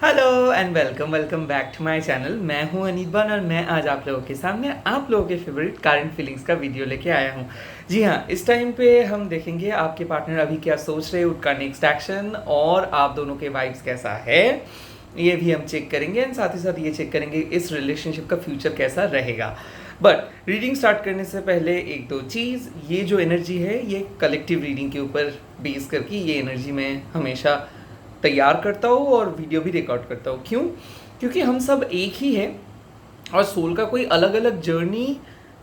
Hello and welcome back to my channel. मैं हूं अनिर्बान और मैं आज आप लोगों के सामने आप लोगों के फेवरेट करंट फीलिंग्स का वीडियो लेके आया हूं। जी हाँ, इस टाइम पे हम देखेंगे आपके पार्टनर अभी क्या सोच रहे हैं, उनका नेक्स्ट एक्शन और आप दोनों के वाइब्स कैसा है ये भी हम चेक करेंगे एंड साथ ही साथ ये चेक करेंगे इस रिलेशनशिप का फ्यूचर कैसा रहेगा। बट रीडिंग स्टार्ट करने से पहले एक दो चीज़, ये जो एनर्जी है ये कलेक्टिव रीडिंग के ऊपर बेस करके ये एनर्जी मैं हमेशा तैयार करता हूँ और वीडियो भी रिकॉर्ड करता हूँ। क्यों? क्योंकि हम सब एक ही हैं और सोल का कोई अलग अलग जर्नी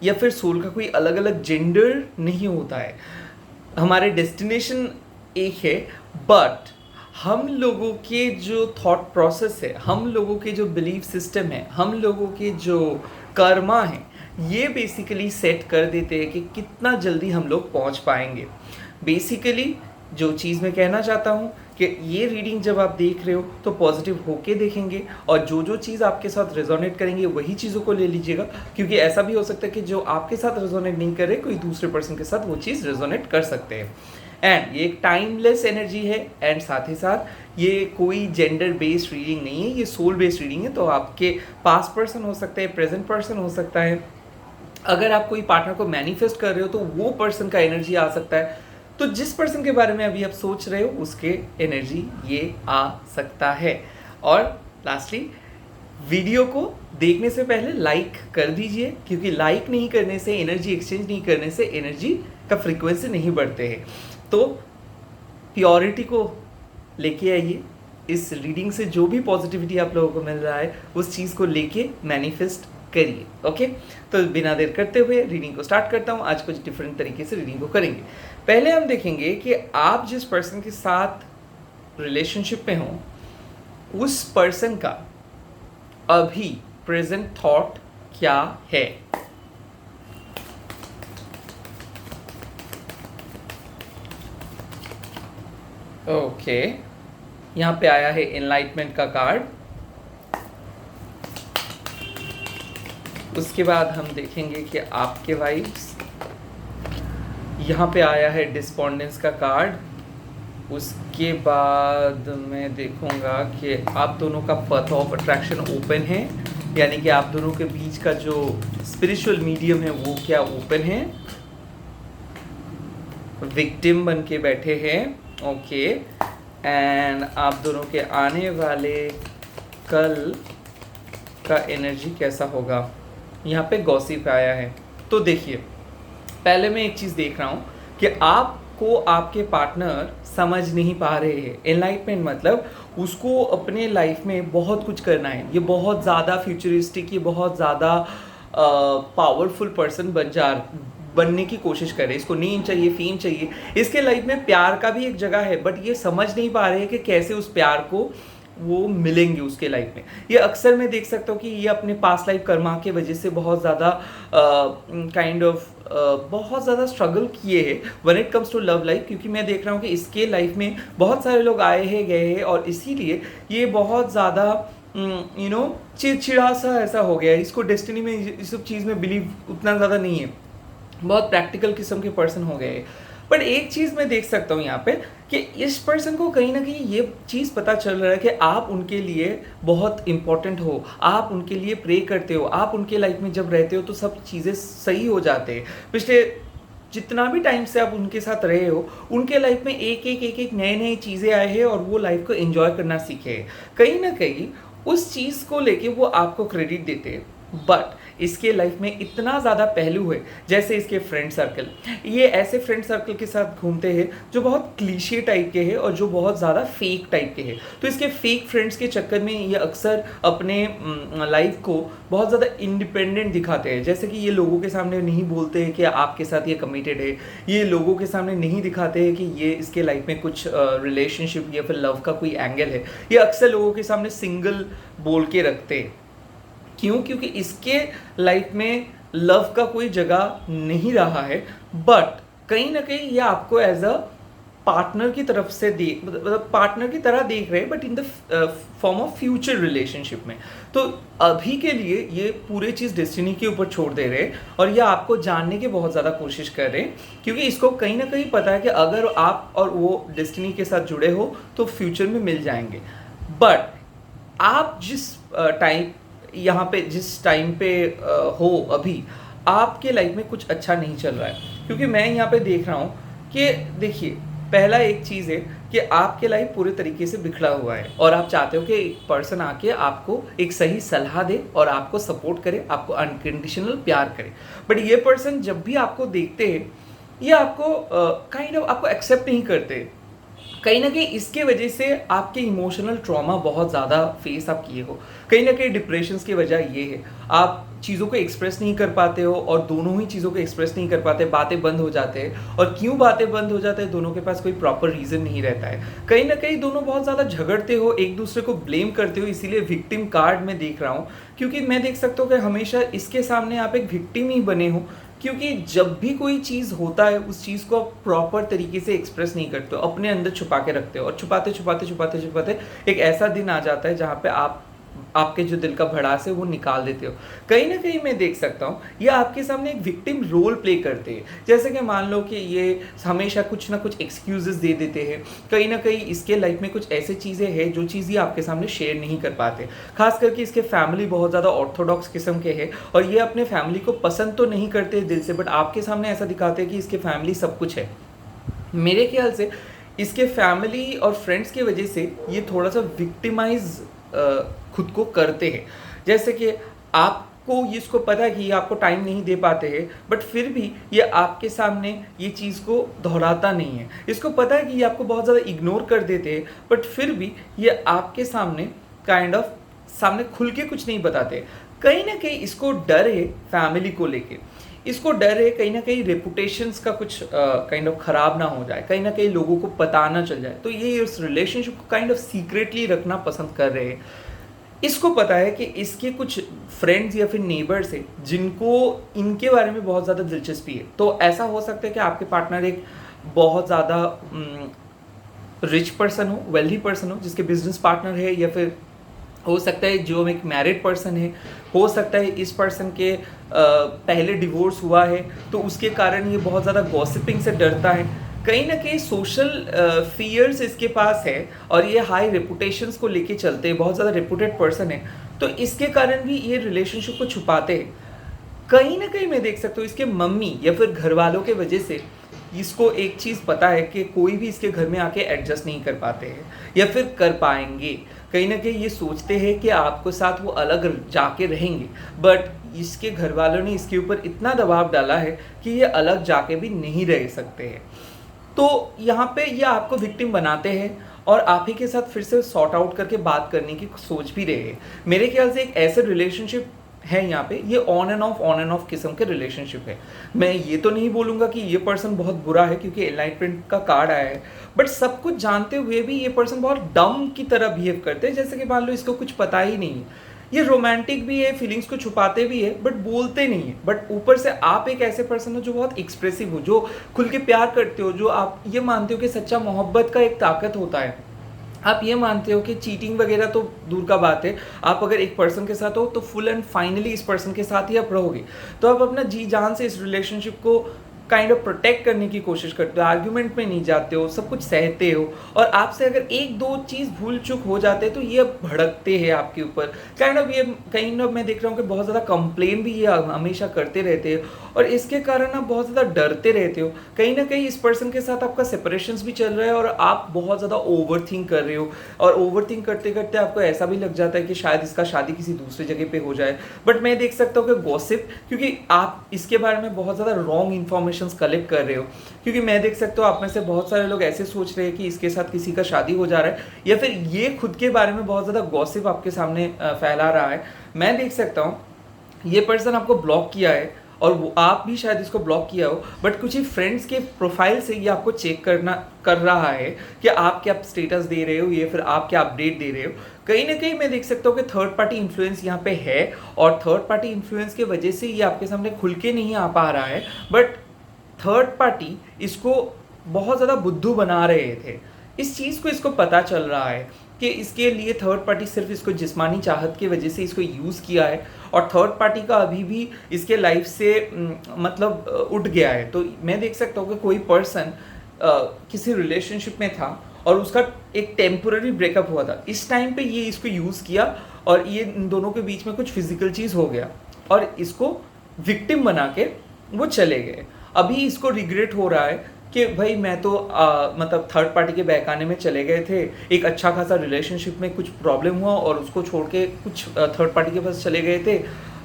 या फिर सोल का कोई अलग अलग जेंडर नहीं होता है। हमारे डेस्टिनेशन एक है, बट हम लोगों के जो थॉट प्रोसेस है, हम लोगों के जो बिलीफ सिस्टम है, हम लोगों के जो कर्मा है, ये बेसिकली सेट कर देते हैं कि कितना जल्दी हम लोग पहुंच पाएंगे। बेसिकली जो चीज़ मैं कहना चाहता हूँ कि ये रीडिंग जब आप देख रहे हो तो पॉजिटिव होके देखेंगे और जो जो चीज़ आपके साथ रेजोनेट करेंगे वही चीज़ों को ले लीजिएगा, क्योंकि ऐसा भी हो सकता है कि जो आपके साथ रेजोनेट नहीं कर रहे कोई दूसरे पर्सन के साथ वो चीज़ रेजोनेट कर सकते हैं। एंड ये एक टाइमलेस एनर्जी है एंड साथ ही साथ ये कोई जेंडर बेस्ड रीडिंग नहीं है, ये सोल बेस्ड रीडिंग है। तो आपके पास्ट पर्सन हो सकता है, प्रेजेंट पर्सन हो सकता है। अगर आप कोई पार्टनर को मैनिफेस्ट कर रहे हो तो वो पर्सन का एनर्जी आ सकता है। तो जिस पर्सन के बारे में अभी आप सोच रहे हो उसके एनर्जी ये आ सकता है। और लास्टली वीडियो को देखने से पहले लाइक कर दीजिए, क्योंकि लाइक नहीं करने से, एनर्जी एक्सचेंज नहीं करने से एनर्जी का फ्रीक्वेंसी नहीं बढ़ते हैं। तो प्योरिटी को लेके आइए, इस रीडिंग से जो भी पॉजिटिविटी आप लोगों को मिल रहा है उस चीज़ को लेके मैनिफेस्ट करिए। ओके, तो बिना देर करते हुए रीडिंग को स्टार्ट करता हूँ। आज कुछ डिफरेंट तरीके से रीडिंग को करेंगे। पहले हम देखेंगे कि आप जिस पर्सन के साथ रिलेशनशिप में हो उस पर्सन का अभी प्रेजेंट थॉट क्या है। ओके, यहाँ पे आया है एनलाइटमेंट का कार्ड। उसके बाद हम देखेंगे कि आपके वाइब्स, यहाँ पे आया है डिस्पोंडेंस का कार्ड। उसके बाद मैं देखूंगा कि आप दोनों का पथ ऑफ अट्रैक्शन ओपन है, यानी कि आप दोनों के बीच का जो स्पिरिचुअल मीडियम है वो क्या ओपन है। विक्टिम बन के बैठे हैं। ओके, एंड आप दोनों के आने वाले कल का एनर्जी कैसा होगा। यहाँ पे गॉसिप आया है। तो देखिए, पहले मैं एक चीज़ देख रहा हूँ कि आपको आपके पार्टनर समझ नहीं पा रहे हैं। एनलाइटमेंट मतलब उसको अपने लाइफ में बहुत कुछ करना है, ये बहुत ज़्यादा फ्यूचरिस्टिक, ये बहुत ज़्यादा पावरफुल पर्सन बनने की कोशिश कर रहे हैं। इसको नेम चाहिए, फेम चाहिए, इसके लाइफ में प्यार का भी एक जगह है, बट ये समझ नहीं पा रहे हैं कि कैसे उस प्यार को वो मिलेंगे उसके लाइफ में। ये अक्सर मैं देख सकता हूँ कि ये अपने पास्ट लाइफ कर्मा के वजह से बहुत ज़्यादा बहुत ज़्यादा स्ट्रगल किए हैं when it comes to love life, क्योंकि मैं देख रहा हूँ कि इसके लाइफ में बहुत सारे लोग आए हैं, गए हैं और इसीलिए ये बहुत ज़्यादा चिड़चिड़ा सा ऐसा हो गया है। इसको डेस्टिनी में इस सब चीज़ में बिलीव उतना ज़्यादा नहीं है, बहुत प्रैक्टिकल किस्म के पर्सन हो गए। बट एक चीज़ मैं देख सकता हूँ यहाँ पे कि इस पर्सन को कहीं ना कहीं ये चीज़ पता चल रहा है कि आप उनके लिए बहुत इंपॉर्टेंट हो, आप उनके लिए प्रे करते हो, आप उनके लाइफ में जब रहते हो तो सब चीज़ें सही हो जाते हैं। पिछले जितना भी टाइम से आप उनके साथ रहे हो उनके लाइफ में एक नए नए चीज़ें आए हैं और वो लाइफ को एंजॉय करना सीखे हैं। कहीं ना कहीं उस चीज़ को लेके वो आपको क्रेडिट देते हैं। बट इसके लाइफ में इतना ज़्यादा पहलू है, जैसे इसके फ्रेंड सर्कल, ये ऐसे फ्रेंड सर्कल के साथ घूमते हैं जो बहुत क्लीशे टाइप के हैं और जो बहुत ज़्यादा फेक टाइप के हैं। तो इसके फेक फ्रेंड्स के चक्कर में ये अक्सर अपने लाइफ को बहुत ज़्यादा इंडिपेंडेंट दिखाते हैं। जैसे कि ये लोगों के सामने नहीं बोलते हैं कि आपके साथ ये कमिटेड है, ये लोगों के सामने नहीं दिखाते हैं कि ये इसके लाइफ में कुछ रिलेशनशिप या फिर लव का कोई एंगल है। ये अक्सर लोगों के सामने सिंगल बोल के रखते हैं। क्यों? क्योंकि इसके लाइफ में लव का कोई जगह नहीं रहा है, बट कहीं ना कहीं ये आपको एज अ पार्टनर की तरफ से मतलब पार्टनर की तरह देख रहे हैं, but in the form of future relationship में। तो अभी के लिए ये पूरी चीज़ डेस्टिनी के ऊपर छोड़ दे रहे हैं और ये आपको जानने की बहुत ज़्यादा कोशिश कर रहे हैं, क्योंकि इसको कहीं ना कहीं पता है कि अगर आप और वो डेस्टिनी के साथ जुड़े हो तो फ्यूचर में मिल जाएंगे। बट आप जिस टाइम यहाँ पे जिस टाइम पे हो अभी, आपके लाइफ में कुछ अच्छा नहीं चल रहा है। क्योंकि मैं यहाँ पे देख रहा हूँ कि देखिए, पहला एक चीज़ है कि आपके लाइफ पूरे तरीके से बिखरा हुआ है और आप चाहते हो कि एक पर्सन आके आपको एक सही सलाह दे और आपको सपोर्ट करे, आपको अनकंडीशनल प्यार करे। बट ये पर्सन जब भी आपको देखते हैं, ये आपको काइंड ऑफ आपको एक्सेप्ट नहीं करते। कहीं न कहीं इसके वजह से आपके इमोशनल ट्रॉमा बहुत ज़्यादा फेस आप किए हो। कहीं न कहीं डिप्रेशंस की वजह ये है, आप चीज़ों को एक्सप्रेस नहीं कर पाते हो और दोनों ही चीज़ों को एक्सप्रेस नहीं कर पाते, बातें बंद हो जाते हैं। और क्यों बातें बंद हो जाते हैं, दोनों के पास कोई प्रॉपर रीज़न नहीं रहता है। कहीं न कहीं दोनों बहुत ज़्यादा झगड़ते हो, एक-दूसरे को ब्लेम करते हो, इसीलिए विक्टिम कार्ड मैं देख रहा हूँ। क्योंकि मैं देख सकता हूँ कि हमेशा इसके सामने आप एक विक्टिम ही बने हो, क्योंकि जब भी कोई चीज़ होता है उस चीज़ को आप प्रॉपर तरीके से एक्सप्रेस नहीं करते हो, अपने अंदर छुपा के रखते हो और छुपाते एक ऐसा दिन आ जाता है जहाँ पे आपके जो दिल का भड़ास है वो निकाल देते हो। कहीं न कहीं मैं देख सकता हूँ ये आपके सामने एक विक्टिम रोल प्ले करते हैं। जैसे कि मान लो कि ये हमेशा कुछ ना कुछ एक्सक्यूज़ेज़ दे देते हैं। कहीं न कहीं इसके लाइफ में कुछ ऐसी चीज़ें हैं जो चीज़ ये आपके सामने शेयर नहीं कर पाते। ख़ास करके इसके फैमिली बहुत ज़्यादा ऑर्थोडॉक्स किस्म के हैं और ये अपने फैमिली को पसंद तो नहीं करते दिल से, बट आपके सामने ऐसा दिखाते हैं कि इसके फैमिली सब कुछ है। मेरे ख्याल से इसके फैमिली और फ्रेंड्स की वजह से ये थोड़ा-सा विक्टिमाइज़ खुद को करते हैं। जैसे कि आपको इसको पता है कि ये आपको टाइम नहीं दे पाते हैं, बट फिर भी ये आपके सामने ये चीज़ को दोहराता नहीं है। इसको पता है कि ये आपको बहुत ज़्यादा इग्नोर कर देते हैं, बट फिर भी ये आपके सामने काइंड ऑफ सामने खुल के कुछ नहीं बताते। कहीं न कहीं इसको डर है फैमिली को लेके। इसको डर है कहीं न कहीं रेपुटेशंस का कुछ काइंड ऑफ ख़राब ना हो जाए, कहीं न कहीं लोगों को पता ना चल जाए। तो ये उस रिलेशनशिप को काइंड ऑफ सीक्रेटली रखना पसंद कर रहे हैं। इसको पता है कि इसके कुछ फ्रेंड्स या फिर नेबर्स हैं जिनको इनके बारे में बहुत ज़्यादा दिलचस्पी है। तो ऐसा हो सकता है कि आपके पार्टनर एक बहुत ज़्यादा रिच पर्सन हो, वेल्दी पर्सन हो, जिसके बिज़नेस पार्टनर है, या फिर हो सकता है जो एक मैरिड पर्सन है। हो सकता है इस पर्सन के पहले डिवोर्स हुआ है तो उसके कारण ये बहुत ज़्यादा गॉसिपिंग से डरता है। कहीं न कहीं सोशल फ़ियर्स इसके पास है और ये हाई रेपुटेशंस को लेके चलते हैं, बहुत ज़्यादा रेपुटेड पर्सन है, तो इसके कारण भी ये रिलेशनशिप को छुपाते हैं। कहीं न कहीं मैं देख सकता हूँ इसके मम्मी या फिर घरवालों के वजह से इसको एक चीज़ पता है कि कोई भी इसके घर में आके एडजस्ट नहीं कर पाते हैं या फिर कर पाएँगे। कहीं न कहीं ये सोचते हैं कि आपके साथ वो अलग जाके रहेंगे, बट इसके घरवालों ने इसके ऊपर इतना दबाव डाला है कि ये अलग जाके भी नहीं रह सकते हैं। तो यहाँ पे ये आपको विक्टिम बनाते हैं और आप ही के साथ फिर से सॉर्ट आउट करके बात करने की सोच भी रहे हैं। मेरे ख्याल से एक ऐसे रिलेशनशिप है यहाँ पे, ये ऑन एंड ऑफ किस्म के रिलेशनशिप है। मैं ये तो नहीं बोलूँगा कि ये पर्सन बहुत बुरा है क्योंकि एनलाइटमेंट का कार्ड आया है, बट सब कुछ जानते हुए भी ये पर्सन बहुत डम की तरह बिहेव करते हैं, जैसे कि मान लो इसको कुछ पता ही नहीं है। ये रोमांटिक भी है, फीलिंग्स को छुपाते भी है, बट बोलते नहीं है। बट ऊपर से आप एक ऐसे पर्सन हो जो बहुत एक्सप्रेसिव हो, जो खुल के प्यार करते हो, जो आप ये मानते हो कि सच्चा मोहब्बत का एक ताकत होता है। आप ये मानते हो कि चीटिंग वगैरह तो दूर का बात है, आप अगर एक पर्सन के साथ हो तो फुल एंड फाइनली इस पर्सन के साथ ही आप रहोगे। तो आप अपना जी जान से इस रिलेशनशिप को काइंड ऑफ प्रोटेक्ट करने की कोशिश करते हो, आर्ग्यूमेंट में नहीं जाते हो, सब कुछ सहते हो, और आपसे अगर एक दो चीज़ भूल चूक हो जाते हैं तो ये भड़कते हैं आपके ऊपर। काइंड ऑफ ये काइंड ऑफ मैं देख रहा हूँ कि बहुत ज़्यादा कंप्लेन भी ये हमेशा करते रहते हैं और इसके कारण आप बहुत ज़्यादा डरते रहते हो। कहीं ना कहीं इस पर्सन के साथ आपका सेपरेशंस भी चल रहा है और आप बहुत ज़्यादा ओवर थिंक कर रहे हो, और ओवर थिंक करते करते आपको ऐसा भी लग जाता है कि शायद इसका शादी किसी दूसरी जगह पे हो जाए। बट मैं देख सकता हूँ कि गॉसिप, क्योंकि आप इसके बारे में बहुत ज़्यादा रॉन्ग इन्फॉर्मेशन कलेक्ट कर रहे हो, क्योंकि मैं देख सकता हूँ आप में से बहुत सारे लोग ऐसे सोच रहे हैं कि इसके साथ किसी का शादी हो जा रहा है, या फिर ये खुद के बारे में बहुत ज़्यादा गॉसिप आपके सामने फैला रहा है। मैं देख सकता हूँ ये पर्सन आपको ब्लॉक किया है और वो आप भी शायद इसको ब्लॉक किया हो, बट कुछ ही फ्रेंड्स के प्रोफाइल से ये आपको चेक कर रहा है कि आप क्या स्टेटस दे रहे हो या फिर आप क्या अपडेट दे रहे हो। कहीं ना कहीं मैं देख सकता हूँ कि थर्ड पार्टी इन्फ्लुएंस यहाँ पे है, और थर्ड पार्टी इन्फ्लुएंस की वजह से ये आपके सामने खुल के नहीं आ पा रहा है, बट थर्ड पार्टी इसको बहुत ज़्यादा बुद्धू बना रहे थे। इस चीज़ को इसको पता चल रहा है कि इसके लिए थर्ड पार्टी सिर्फ इसको जिस्मानी चाहत की वजह से इसको यूज़ किया है, और थर्ड पार्टी का अभी भी इसके लाइफ से मतलब उठ गया है। तो मैं देख सकता हूँ कि कोई पर्सन किसी रिलेशनशिप में था और उसका एक टेम्पोररी ब्रेकअप हुआ था। इस टाइम पे ये इसको यूज़ किया और ये इन दोनों के बीच में कुछ फिजिकल चीज़ हो गया और इसको विक्टिम बना के वो चले गए। अभी इसको रिग्रेट हो रहा है कि भाई मैं तो मतलब थर्ड पार्टी के बहकाने में चले गए थे, एक अच्छा खासा रिलेशनशिप में कुछ प्रॉब्लम हुआ और उसको छोड़ के कुछ थर्ड पार्टी के पास चले गए थे,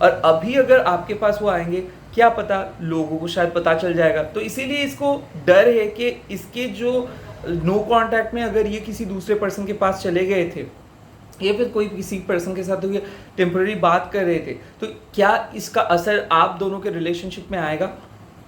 और अभी अगर आपके पास वो आएंगे, क्या पता लोगों को शायद पता चल जाएगा। तो इसीलिए इसको डर है कि इसके जो नो कांटेक्ट में अगर ये किसी दूसरे पर्सन के पास चले गए थे या फिर कोई किसी पर्सन के साथ ये टेम्पररी बात कर रहे थे, तो क्या इसका असर आप दोनों के रिलेशनशिप में आएगा।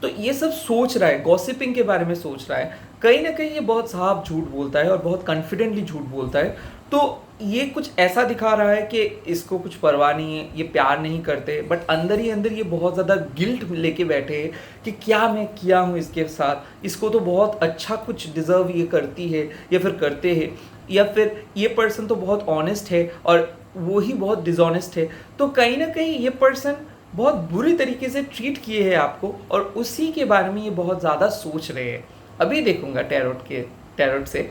तो ये सब सोच रहा है, गॉसिपिंग के बारे में सोच रहा है। कहीं ना कहीं ये बहुत साफ झूठ बोलता है और बहुत कॉन्फिडेंटली झूठ बोलता है। तो ये कुछ ऐसा दिखा रहा है कि इसको कुछ परवाह नहीं है, ये प्यार नहीं करते, बट अंदर ही अंदर ये बहुत ज़्यादा गिल्ट लेके बैठे हैं कि क्या मैं किया हूँ इसके साथ, इसको तो बहुत अच्छा कुछ डिज़र्व ये करती है या फिर करते हैं, या फिर ये पर्सन तो बहुत ऑनेस्ट है और वो ही बहुत डिसऑनेस्ट है। तो कहीं ना कहीं ये पर्सन बहुत बुरी तरीके से ट्रीट किए हैं आपको और उसी के बारे में ये बहुत ज़्यादा सोच रहे हैं। अभी देखूंगा टैरोट से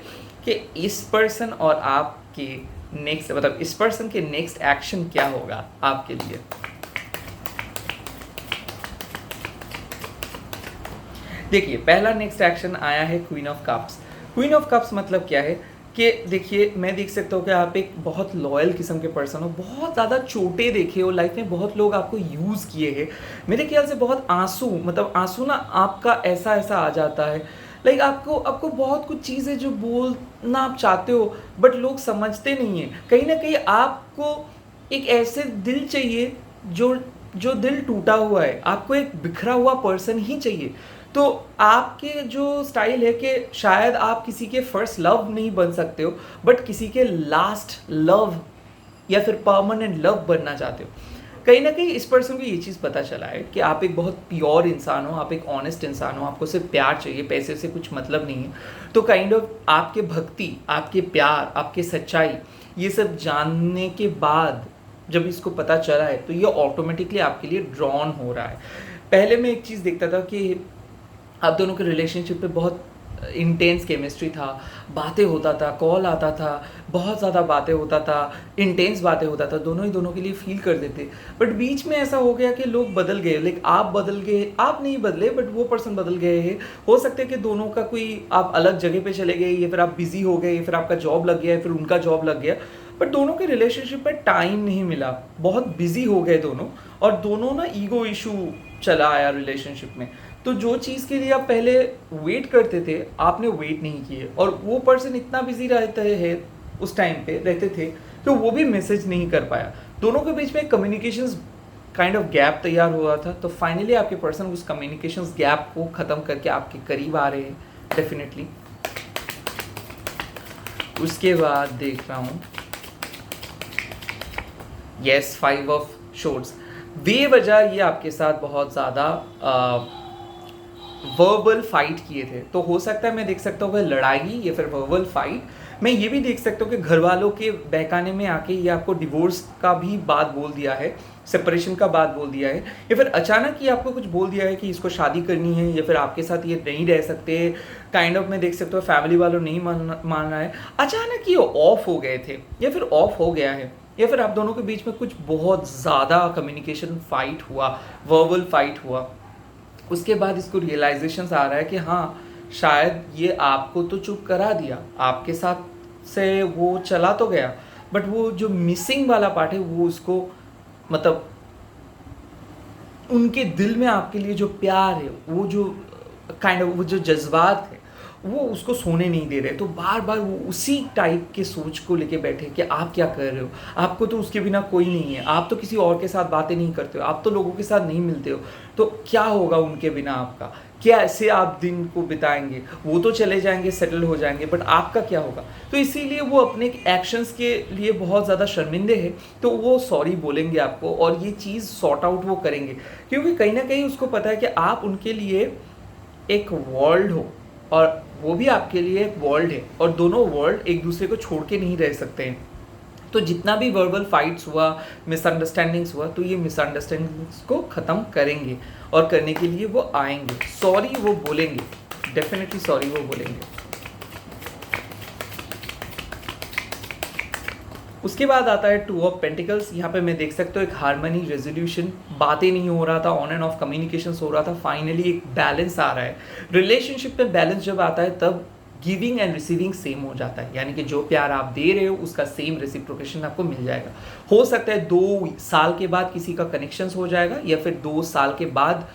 कि इस पर्सन और आपके नेक्स्ट, मतलब इस पर्सन के नेक्स्ट एक्शन क्या होगा आपके लिए। देखिए, पहला नेक्स्ट एक्शन आया है queen of cups. Queen of cups मतलब क्या है कि देखिए, मैं देख सकता हूँ कि आप एक बहुत लॉयल किस्म के पर्सन हो, बहुत ज़्यादा चोटें देखे हो लाइफ में, बहुत लोग आपको यूज़ किए हैं। मेरे ख्याल से बहुत आंसू, मतलब आंसू ना आपका ऐसा ऐसा आ जाता है, लाइक आपको बहुत कुछ चीज़ें जो बोलना आप चाहते हो बट लोग समझते नहीं हैं। कहीं ना कहीं आपको एक ऐसे दिल चाहिए जो दिल टूटा हुआ है, आपको एक बिखरा हुआ पर्सन ही चाहिए। तो आपके जो स्टाइल है कि शायद आप किसी के फर्स्ट लव नहीं बन सकते हो, बट किसी के लास्ट लव या फिर परमानेंट लव बनना चाहते हो। कहीं ना कहीं इस पर्सन को ये चीज़ पता चला है कि आप एक बहुत प्योर इंसान हो, आप एक ऑनेस्ट इंसान हो, आपको सिर्फ प्यार चाहिए, पैसे से कुछ मतलब नहीं है। तो काइंड ऑफ आपके भक्ति, आपके प्यार, आपके सच्चाई, ये सब जानने के बाद जब इसको पता चला है तो ये ऑटोमेटिकली आपके लिए ड्रॉन हो रहा है। पहले मैं एक चीज़ देखता था कि आप दोनों के रिलेशनशिप पे बहुत इंटेंस केमिस्ट्री था, बातें होता था, कॉल आता था, बहुत ज़्यादा बातें होता था, इंटेंस बातें होता था, दोनों ही दोनों के लिए फील करते थे। बट बीच में ऐसा हो गया कि लोग बदल गए, लाइक आप बदल गए, आप नहीं बदले बट वो पर्सन बदल गए हैं। हो सकता है कि दोनों का कोई, आप अलग जगह पे चले गए या फिर आप बिजी हो गए या फिर आपका जॉब लग गया या फिर उनका जॉब लग गया, बट दोनों के रिलेशनशिप में टाइम नहीं मिला, बहुत बिजी हो गए दोनों, और दोनों ना ईगो इशू चला आया रिलेशनशिप में। तो जो चीज़ के लिए आप पहले वेट करते थे, आपने वेट नहीं किए, और वो पर्सन इतना बिजी रहते हैं उस टाइम पे रहते थे तो वो भी मैसेज नहीं कर पाया। दोनों के बीच में कम्युनिकेशंस काइंड ऑफ गैप तैयार हुआ था। तो फाइनली आपके पर्सन उस कम्युनिकेशंस गैप को ख़त्म करके आपके करीब आ रहे हैं डेफिनेटली। उसके बाद देख रहा हूँ, यस, 5 ऑफ शोर्ट्स। बेवजह ये आपके साथ बहुत ज़्यादा वर्बल फाइट किए थे। तो हो सकता है, मैं देख सकता हूँ वह लड़ाई या फिर वर्बल फाइट। मैं ये भी देख सकता हूँ कि घर वालों के बहकाने में आके ये आपको डिवोर्स का भी बात बोल दिया है, सेपरेशन का बात बोल दिया है, या फिर अचानक ही आपको कुछ बोल दिया है कि इसको शादी करनी है या फिर आपके साथ ये नहीं रह सकते। काइंड ऑफ मैं देख सकता हूँ फैमिली वालों नहीं मान रहा है, अचानक ये ऑफ हो गए थे या फिर ऑफ हो गया है, या फिर आप दोनों के बीच में कुछ बहुत ज़्यादा कम्युनिकेशन फाइट हुआ, वर्बल फाइट हुआ। उसके बाद इसको रियलाइजेशन आ रहा है कि हाँ, शायद ये आपको तो चुप करा दिया, आपके साथ से वो चला तो गया, बट वो जो मिसिंग वाला पार्ट है वो उसको, मतलब उनके दिल में आपके लिए जो प्यार है, वो जो काइंड ऑफ वो जो जज्बात है, वो उसको सोने नहीं दे रहे। तो बार बार वो उसी टाइप के सोच को लेके बैठे कि आप क्या कर रहे हो, आपको तो उसके बिना कोई नहीं है, आप तो किसी और के साथ बातें नहीं करते हो, आप तो लोगों के साथ नहीं मिलते हो, तो क्या होगा उनके बिना आपका, कैसे आप दिन को बिताएंगे, वो तो चले जाएंगे, सेटल हो जाएंगे, बट आपका क्या होगा। तो इसीलिए वो अपने एक्शंस के लिए बहुत ज़्यादा शर्मिंदे हैं। तो वो सॉरी बोलेंगे आपको और ये चीज़ सॉर्ट आउट वो करेंगे, क्योंकि कहीं ना कहीं उसको पता है कि आप उनके लिए एक वर्ल्ड हो और वो भी आपके लिए एक वर्ल्ड है, और दोनों वर्ल्ड एक दूसरे को छोड़ के नहीं रह सकते हैं। तो जितना भी वर्बल फाइट्स हुआ, मिसअंडरस्टैंडिंग्स हुआ, तो ये मिसअंडरस्टैंडिंग्स को ख़त्म करेंगे और करने के लिए वो आएंगे, सॉरी वो बोलेंगे, डेफिनेटली सॉरी वो बोलेंगे। उसके बाद आता है 2 ऑफ पेंटिकल्स। यहाँ पे मैं देख सकता हूँ एक हार्मनी, रेजोल्यूशन, बातें नहीं हो रहा था, ऑन एंड ऑफ कम्युनिकेशन हो रहा था, फाइनली एक बैलेंस आ रहा है। रिलेशनशिप में बैलेंस जब आता है तब गिविंग एंड रिसीविंग सेम हो जाता है, यानी कि जो प्यार आप दे रहे हो उसका सेम रेसिप्रोकेशन आपको मिल जाएगा। हो सकता है 2 साल के बाद किसी का कनेक्शन हो जाएगा, या फिर 2 साल के बाद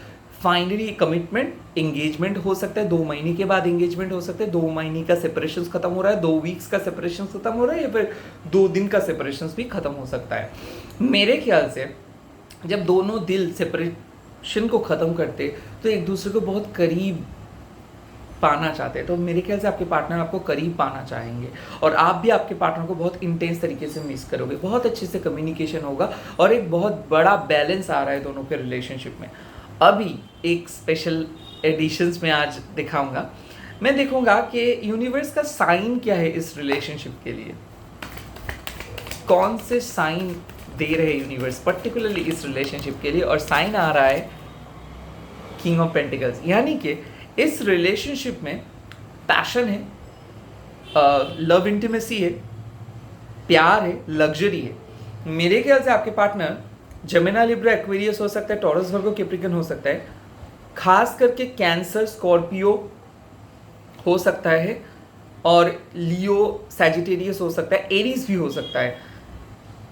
फाइनली कमिटमेंट, एंगेजमेंट हो सकता है, 2 महीने के बाद एंगेजमेंट हो सकता है, 2 महीने का सेपरेशन खत्म हो रहा है, 2 वीक्स का सेपरेशन खत्म हो रहा है, या फिर 2 दिन का सेपरेशन भी खत्म हो सकता है। मेरे ख्याल से जब दोनों दिल सेपरेशन को ख़त्म करते तो एक दूसरे को बहुत करीब पाना चाहते हैं, तो मेरे ख्याल से आपके पार्टनर आपको करीब पाना चाहेंगे और आप भी आपके पार्टनर को बहुत इंटेंस तरीके से मिस करोगे। बहुत अच्छे से कम्युनिकेशन होगा और एक बहुत बड़ा बैलेंस आ रहा है दोनों के रिलेशनशिप में। अभी एक स्पेशल एडिशंस में आज दिखाऊंगा। मैं देखूंगा कि यूनिवर्स का साइन क्या है इस रिलेशनशिप के लिए, कौन से साइन दे रहे यूनिवर्स पर्टिकुलरली इस रिलेशनशिप के लिए, और साइन आ रहा है किंग ऑफ पेंटिकल्स, यानी कि इस रिलेशनशिप में पैशन है, लव इंटीमेसी है, प्यार है, लग्जरी है। मेरे ख्याल से आपके पार्टनर जेमिनी, लिब्रा, एक्वेरियस हो सकता है, टॉरस, वर्गो, कैप्रिकॉर्न हो सकता है, खास करके कैंसर, स्कॉर्पियो हो सकता है, और लियो, सैजिटेरियस हो सकता है, एरीज भी हो सकता है।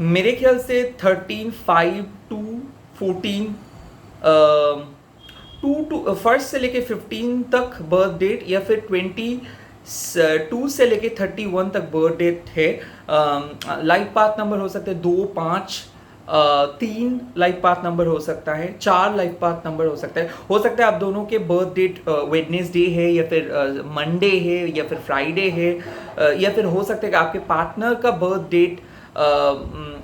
मेरे ख्याल से 13, 5 to 14, 1 से लेके 15 तक बर्थ डेट, या फिर 22 से लेके 31 तक बर्थ डेट है। लाइफ पाथ नंबर हो सकते हैं 2, 5, 3 लाइफ पाथ नंबर हो सकता है, 4 लाइफ पाथ नंबर हो सकता है। हो सकता है आप दोनों के बर्थ डेट वेडनेसडे है, या फिर मंडे है, या फिर फ्राइडे है, या फिर हो सकता है कि आपके पार्टनर का बर्थ डेट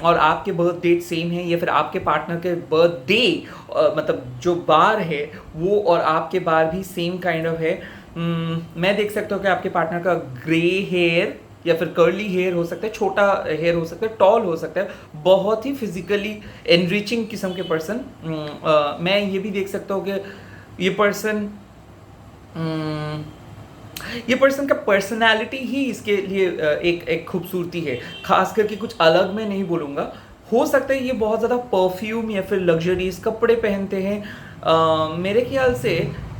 और आपके बर्थ डेट सेम है, या फिर आपके पार्टनर के बर्थ डे मतलब जो बार है वो और आपके बार भी सेम काइंड ऑफ है। मैं देख सकता हूँ कि आपके पार्टनर का ग्रे हेयर या फिर कर्ली हेयर हो सकता है, छोटा हेयर हो सकता है, टॉल हो सकता है, बहुत ही फिजिकली एनरिचिंग किस्म के पर्सन। मैं ये भी देख सकता हूँ कि ये पर्सन का पर्सनालिटी ही इसके लिए एक खूबसूरती है, खास करके कुछ अलग मैं नहीं बोलूँगा। हो सकता है ये बहुत ज़्यादा परफ्यूम या फिर लग्जरीज कपड़े पहनते हैं। मेरे ख्याल से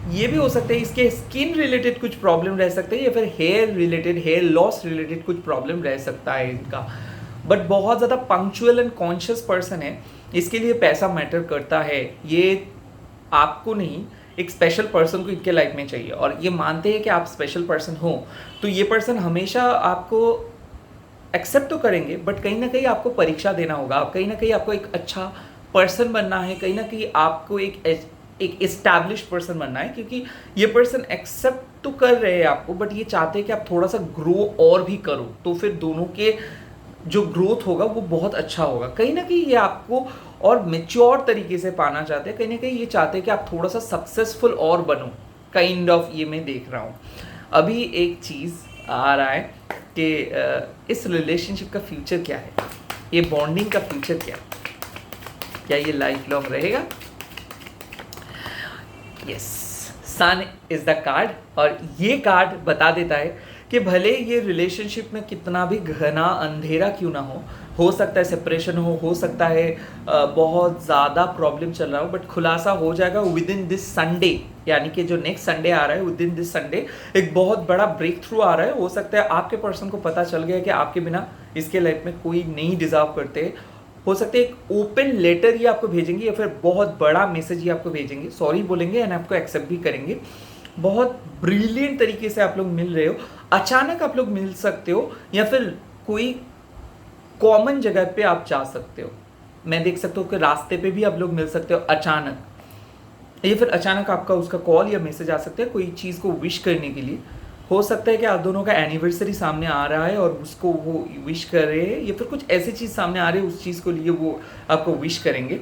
ये भी हो सकता है इसके स्किन रिलेटेड कुछ प्रॉब्लम रह सकते हैं, या फिर hair related, hair loss related कुछ प्रॉब्लम रह सकता है इनका। बट बहुत ज़्यादा पंक्चुअल एंड कॉन्शियस पर्सन है, इसके लिए पैसा मैटर करता है। ये आपको नहीं, एक स्पेशल पर्सन को इनके लाइफ में चाहिए, और ये मानते हैं कि आप स्पेशल पर्सन हो, तो ये पर्सन हमेशा आपको एक्सेप्ट तो करेंगे, बट कहीं ना कहीं आपको परीक्षा देना होगा। कहीं ना कहीं आपको एक अच्छा पर्सन बनना है, कहीं ना कहीं आपको एक एस्टैब्लिश पर्सन बनना है, क्योंकि ये पर्सन एक्सेप्ट तो कर रहे हैं आपको, बट ये चाहते हैं कि आप थोड़ा सा ग्रो और भी करो, तो फिर दोनों के जो ग्रोथ होगा वो बहुत अच्छा होगा। कहीं ना कहीं ये आपको और मेच्योर तरीके से पाना चाहते हैं, कहीं ना कहीं ये चाहते हैं कि आप थोड़ा सा सक्सेसफुल और बनो, काइंड ऑफ ये मैं देख रहा हूँ। अभी एक चीज़ आ रहा है कि इस रिलेशनशिप का फ्यूचर क्या है, ये बॉन्डिंग का फ्यूचर क्या ये लाइफ लॉन्ग रहेगा? Yes, sun is the card, और ये कार्ड बता देता है कि भले ये रिलेशनशिप में कितना भी घना अंधेरा क्यों ना हो सकता है सेपरेशन हो सकता है बहुत ज़्यादा प्रॉब्लम चल रहा हो, बट खुलासा हो जाएगा विद इन दिस संडे, यानी कि जो नेक्स्ट संडे आ रहा है, विद इन दिस संडे एक बहुत बड़ा ब्रेक थ्रू आ रहा है। हो सकता है आपके पर्सन को पता चल गया कि आपके बिना इसके लाइफ में कोई नहीं डिजर्व करते। हो सकता है एक ओपन लेटर ही आपको भेजेंगे, या फिर बहुत बड़ा मैसेज ही आपको भेजेंगे, सॉरी बोलेंगे एंड आपको एक्सेप्ट भी करेंगे। बहुत ब्रिलियंट तरीके से आप लोग मिल रहे हो, अचानक आप लोग मिल सकते हो, या फिर कोई कॉमन जगह पे आप जा सकते हो। मैं देख सकता हूँ कि रास्ते पे भी आप लोग मिल सकते हो अचानक, या फिर अचानक आपका उसका कॉल या मैसेज आ सकता है कोई चीज़ को विश करने के लिए। हो सकता है कि आप दोनों का एनिवर्सरी सामने आ रहा है और उसको वो विश कर रहे हैं, या फिर कुछ ऐसी चीज़ सामने आ रही है, उस चीज़ को लिए वो आपको विश करेंगे।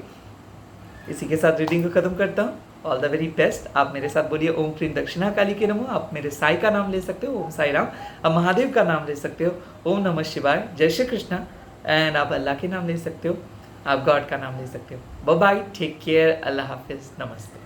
इसी के साथ रीडिंग को ख़त्म करता हूँ। All the very best. आप मेरे साथ बोलिए ओम क्रीम दक्षिणा काली के नमो। आप मेरे साई का नाम ले सकते हो, ओम साई राम। आप महादेव का नाम ले सकते हो, ओम नमः शिवाय, जय श्री कृष्णा। एंड आप अल्लाह के नाम ले सकते हो, आप गॉड का नाम ले सकते हो। बाय बाय, टेक केयर, अल्लाह हाफिज़, नमस्ते।